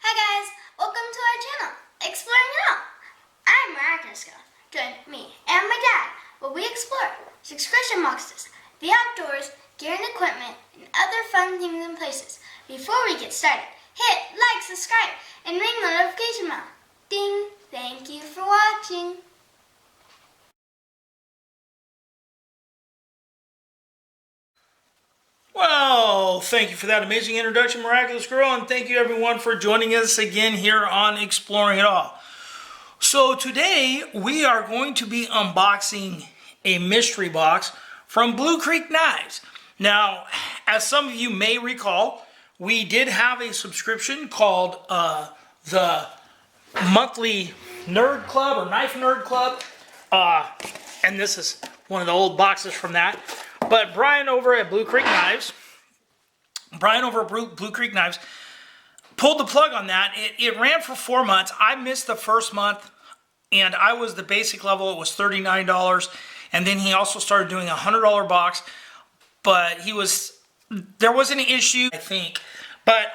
Hi guys, welcome to our channel, Exploring It All. I'm Miraculous Girl. Join me and my dad while we explore subscription boxes, the outdoors, gear and equipment, and other fun things and places. Before we get started, hit like, subscribe, and ring the notification bell. Ding! Thank you for watching. Well, thank you for that amazing introduction, Miraculous Girl, and thank you everyone for joining us again here on Exploring It All. So today we are going to be unboxing a mystery box from Blue Creek Knives. Now, as some of you may recall, we did have a subscription called the Monthly Nerd Club or Knife Nerd Club, and this is one of the old boxes from that. But Brian over at Blue Creek Knives, pulled the plug on that. It ran for 4 months. I missed the first month, and I was the basic level. It was $39, and then he also started doing a $100 box. But there was an issue, I think. But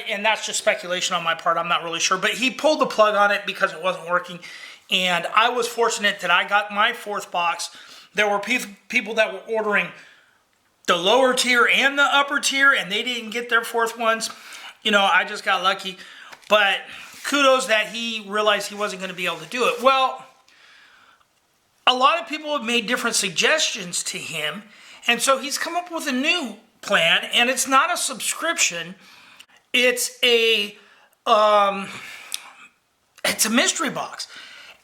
and that's just speculation on my part. I'm not really sure. But he pulled the plug on it because it wasn't working, and I was fortunate that I got my fourth box. There were people that were ordering the lower tier and the upper tier, and they didn't get their fourth ones. You know, I just got lucky. But kudos that he realized he wasn't going to be able to do it. Well, a lot of people have made different suggestions to him, and so he's come up with a new plan, and it's not a subscription. It's a mystery box,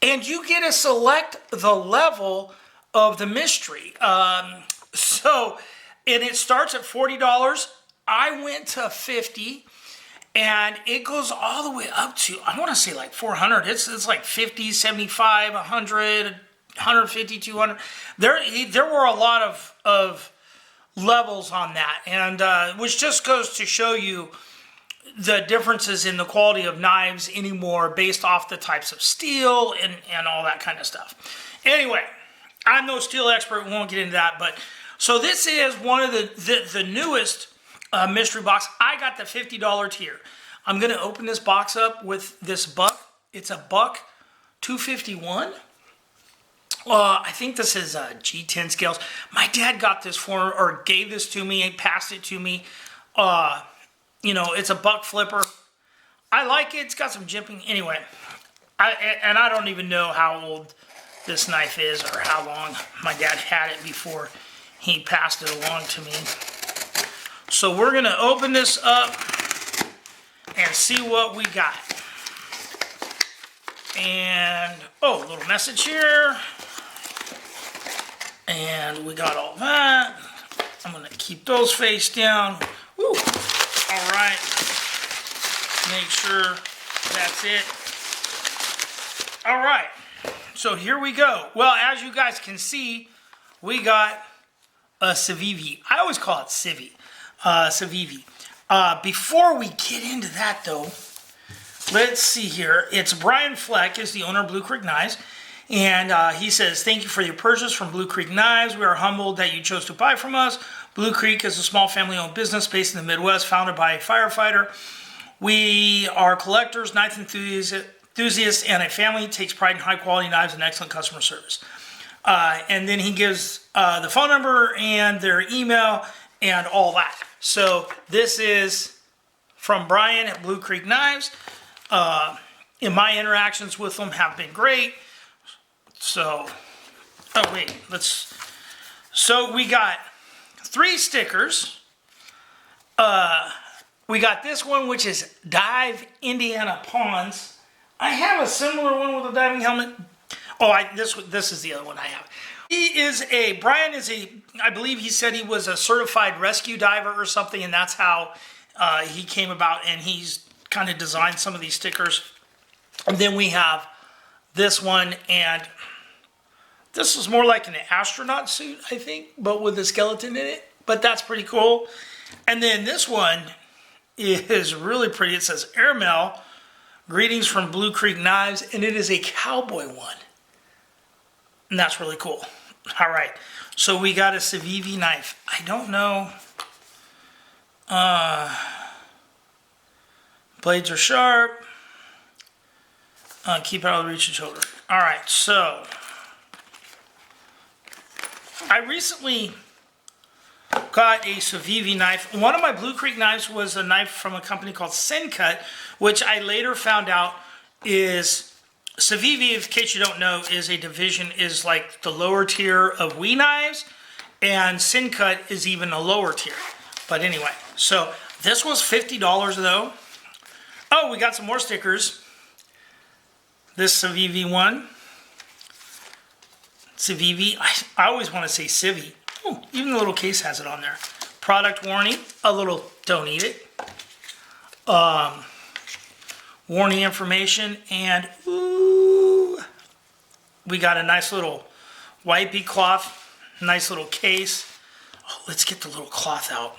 and you get to select the level of the mystery. And it starts at $40. I went to $50, and it goes all the way up to, I want to say like $400. It's like $50, $75, $100, $150, $200. There were a lot of levels on that, and which just goes to show you the differences in the quality of knives anymore based off the types of steel and all that kind of stuff. Anyway, I'm no steel expert, we won't get into that, but so this is one of the newest mystery box. I got the $50 tier. I'm going to open this box up with this buck. It's a buck 251. I think this is G10 scales. My dad got this or gave this to me, and passed it to me. You know, it's a buck flipper. I like it. It's got some jimping. Anyway, I don't even know how old this knife is or how long my dad had it before he passed it along to me. So we're going to open this up and see what we got. And, oh, a little message here. And we got all that. I'm going to keep those face down. Woo. All right. Make sure that's it. All right. So here we go. Well, as you guys can see, we got a Civivi. I always call it Civi. Civivi. Before we get into that, though, let's see here. It's Brian Fleck is the owner of Blue Creek Knives. And he says, thank you for your purchase from Blue Creek Knives. We are humbled that you chose to buy from us. Blue Creek is a small family-owned business based in the Midwest, founded by a firefighter. We are collectors, knife enthusiasts, and a family takes pride in high-quality knives and excellent customer service. And then he gives the phone number and their email and all that. So this is from Brian at Blue Creek Knives. And my interactions with them have been great. So, oh wait, so we got 3 stickers. We got this one, which is Dive Indiana Ponds. I have a similar one with a diving helmet. Oh, this is the other one I have. Brian is I believe he said he was a certified rescue diver or something, and that's how he came about, and he's kind of designed some of these stickers. And then we have this one, and this is more like an astronaut suit, I think, but with a skeleton in it. But that's pretty cool. And then this one is really pretty. It says Airmail, greetings from Blue Creek Knives, and it is a cowboy one. And that's really cool. All right, so we got a Civivi knife. I don't know. Blades are sharp. Keep out of the reach of children. All right, so I recently got a Civivi knife. One of my Blue Creek knives was a knife from a company called Sencut, which I later found out is Civivi, in case you don't know, is a division, is like the lower tier of WE knives, and Sencut is even a lower tier. But anyway, so this was $50 though. Oh, we got some more stickers. This Civivi one. Civivi, I always want to say Civi. Oh, even the little case has it on there. Product warning, a little don't eat it. Warning information, and ooh, we got a nice little wipey cloth, nice little case. Oh, let's get the little cloth out.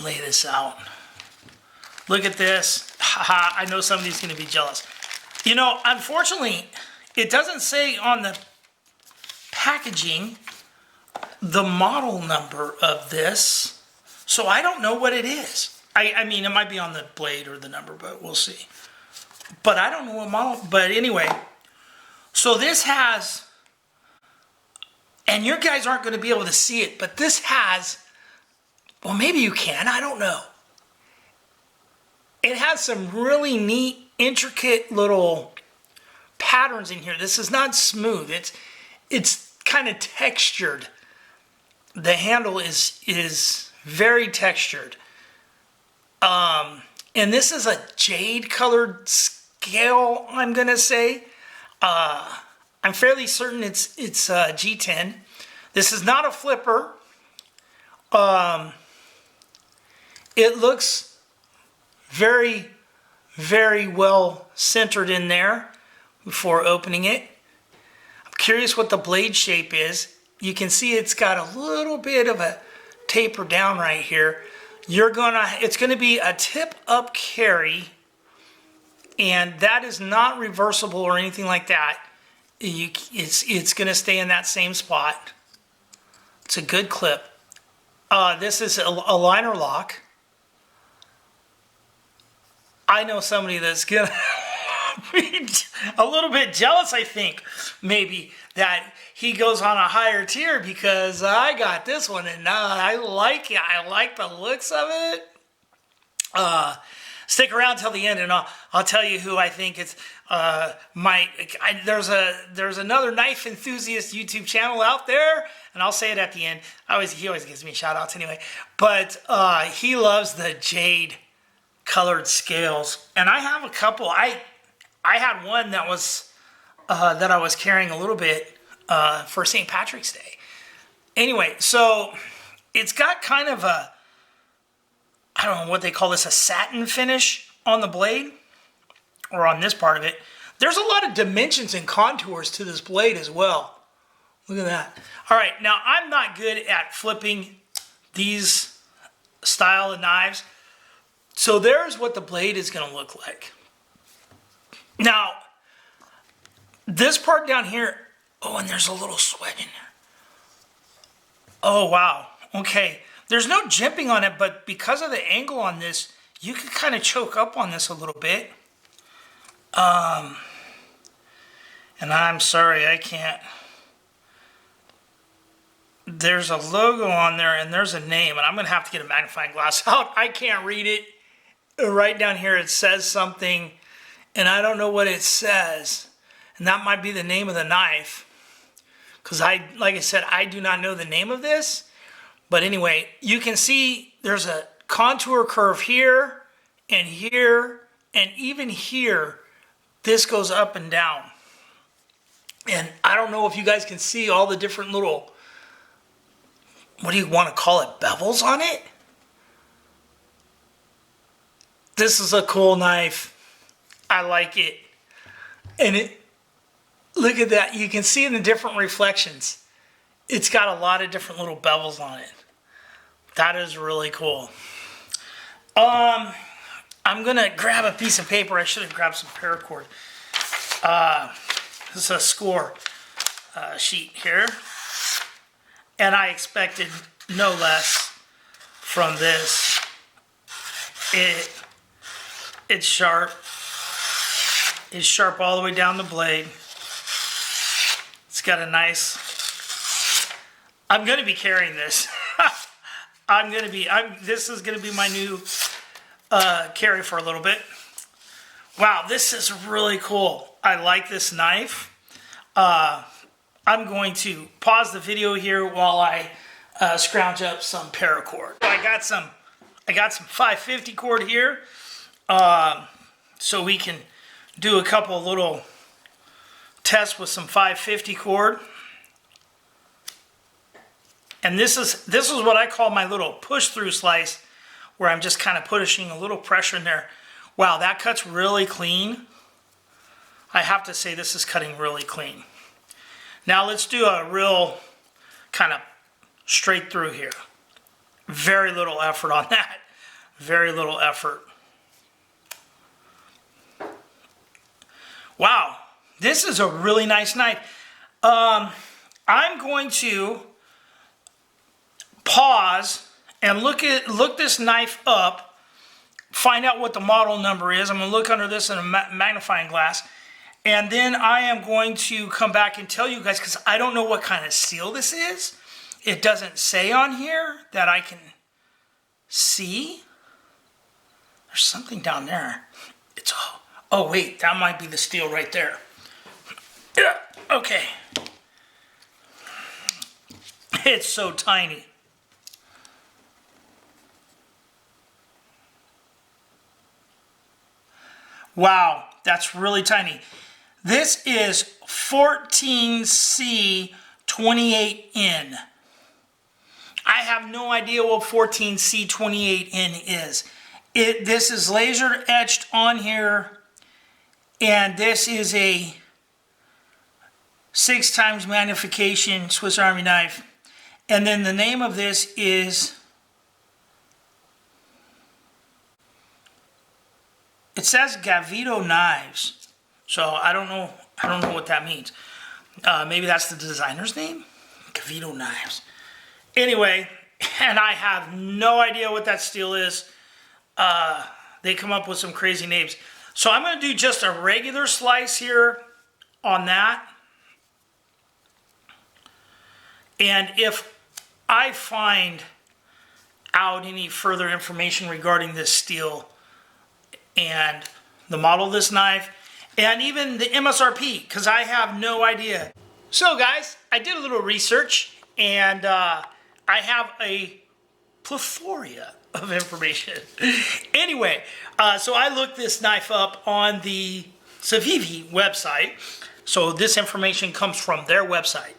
Lay this out. Look at this. Haha, I know somebody's going to be jealous. You know, unfortunately, it doesn't say on the packaging the model number of this, so I don't know what it is. I mean, it might be on the blade or the number, but we'll see. But I don't know what model, but anyway. So this has, and you guys aren't going to be able to see it, but this has, well, maybe you can, I don't know. It has some really neat, intricate little patterns in here. This is not smooth. It's kind of textured. The handle is very textured. And this is a jade colored scale, I'm going to say. I'm fairly certain it's G10. This is not a flipper. It looks very, very well centered in there before opening it. I'm curious what the blade shape is. You can see it's got a little bit of a taper down right here. It's gonna be a tip up carry, and that is not reversible or anything like that. It's gonna stay in that same spot. It's a good clip. This is a liner lock. I know somebody that's gonna be a little bit jealous, I think, maybe, that he goes on a higher tier because I got this one and I like it. I like the looks of it. Stick around till the end and I'll tell you who I think it's there's another knife enthusiast YouTube channel out there, and I'll say it at the end. He always gives me shout outs anyway, but he loves the jade colored scales, and I have a couple. I had one that was that I was carrying a little bit for St. Patrick's Day. Anyway, so it's got kind of a, I don't know what they call this, a satin finish on the blade, or on this part of it. There's a lot of dimensions and contours to this blade as well. Look at that. All right, now I'm not good at flipping these style of knives, so there's what the blade is going to look like. Now, this part down here, oh, and there's a little sweat in there. Oh, wow. Okay. There's no jimping on it, but because of the angle on this, you can kind of choke up on this a little bit. And I'm sorry, I can't. There's a logo on there, and there's a name, and I'm going to have to get a magnifying glass out. I can't read it. Right down here, it says something, and I don't know what it says. And that might be the name of the knife. Because like I said, I do not know the name of this. But anyway, you can see there's a contour curve here, and even here. This goes up and down. And I don't know if you guys can see all the different little, what do you want to call it, bevels on it? This is a cool knife. I like it. And look at that. You can see in the different reflections. It's got a lot of different little bevels on it. That is really cool. I'm going to grab a piece of paper. I should have grabbed some paracord. This is a score sheet here. And I expected no less from this It's sharp. It's sharp all the way down the blade. It's got a nice... I'm going to be carrying this. This is going to be my new carry for a little bit. Wow, this is really cool. I like this knife. I'm going to pause the video here while I scrounge up some paracord. I got some 550 cord here, so we can do a couple little tests with some 550 cord. And this is what I call my little push through slice, where I'm just kind of pushing a little pressure in there. Wow, that cuts really clean. I have to say this is cutting really clean. Now let's do a real kind of straight through here. Very little effort on that. Very little effort. Wow, this is a really nice knife. I'm going to pause and look this knife up, find out what the model number is. I'm going to look under this in a magnifying glass, and then I am going to come back and tell you guys, because I don't know what kind of steel this is. It doesn't say on here that I can see. There's something down there. Oh wait, that might be the steel right there. Yeah, okay. It's so tiny. Wow, that's really tiny. This is 14C 28N. I have no idea what 14C 28N is. This is laser etched on here, and this is a 6x magnification Swiss Army knife. And then the name of this is, it says Gavito Knives. So I don't know what that means. Maybe that's the designer's name? Gavito Knives. Anyway, and I have no idea what that steel is. They come up with some crazy names. So I'm going to do just a regular slice here on that. And if I find out any further information regarding this steel and the model of this knife, and even the MSRP, because I have no idea. So guys, I did a little research, and I have a plethora of information. Anyway, so I looked this knife up on the Civivi website. So this information comes from their website.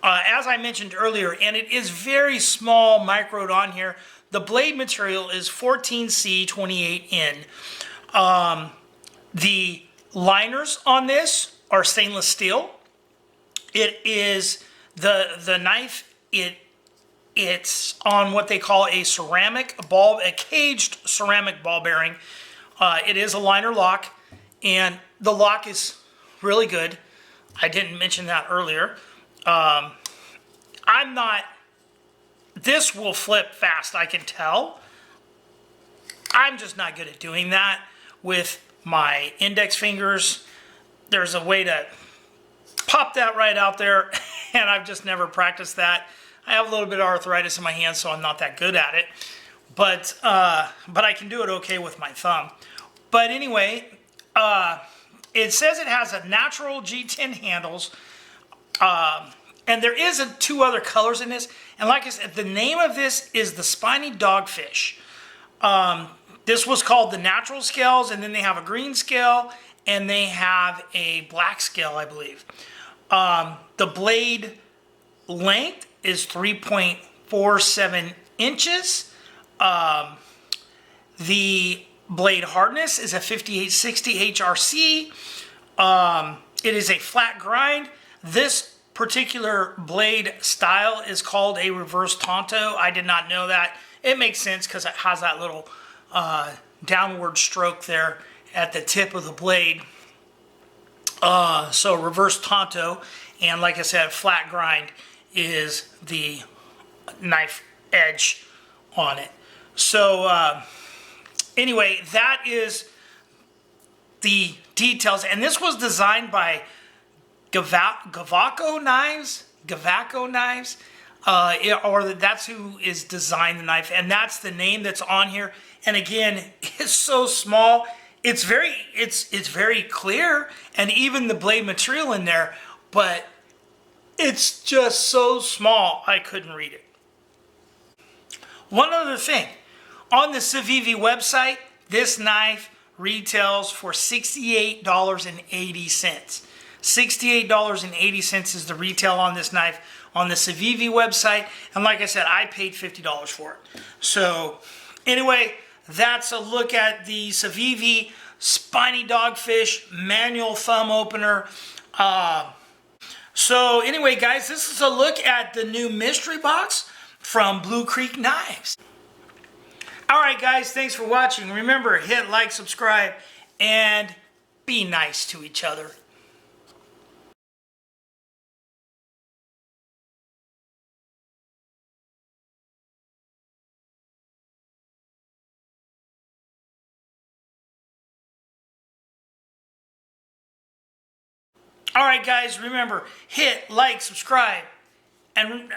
As I mentioned earlier, and it is very small microed on here, the blade material is 14C 28N. The liners on this are stainless steel. It is the knife, it's on what they call a caged ceramic ball bearing. It is a liner lock, and the lock is really good. I didn't mention that earlier. This will flip fast, I can tell. I'm just not good at doing that with my index fingers. There's a way to pop that right out there, and I've just never practiced that. I have a little bit of arthritis in my hands, so I'm not that good at it. But I can do it okay with my thumb. But anyway, it says it has a natural G10 handles, and there is two other colors in this. And like I said, the name of this is the Spiny Dogfish. This was called the natural scales, and then they have a green scale, and they have a black scale, I believe. The blade length is 3.47 inches. The blade hardness is a 5860 HRC. It is a flat grind. This particular blade style is called a reverse Tonto. I did not know that. It makes sense because it has that little downward stroke there at the tip of the blade. So reverse Tonto, and like I said, flat grind is the knife edge on it. So anyway, that is the details. And this was designed by Gavaco Knives. Or that's who is designed the knife, and that's the name that's on here. And again, it's so small. It's very clear, and even the blade material in there, but it's just so small I couldn't read it. One other thing, on the Civivi website, this knife retails for $68.80. $68.80 is the retail on this knife on the Civivi website. And like I said, I paid $50 for it. So anyway, that's a look at the Civivi Spiny Dogfish manual thumb opener. So anyway, guys, this is a look at the new mystery box from Blue Creek Knives. All right, guys, thanks for watching. Remember, hit like, subscribe, and be nice to each other. All right, guys, remember, hit like, subscribe, and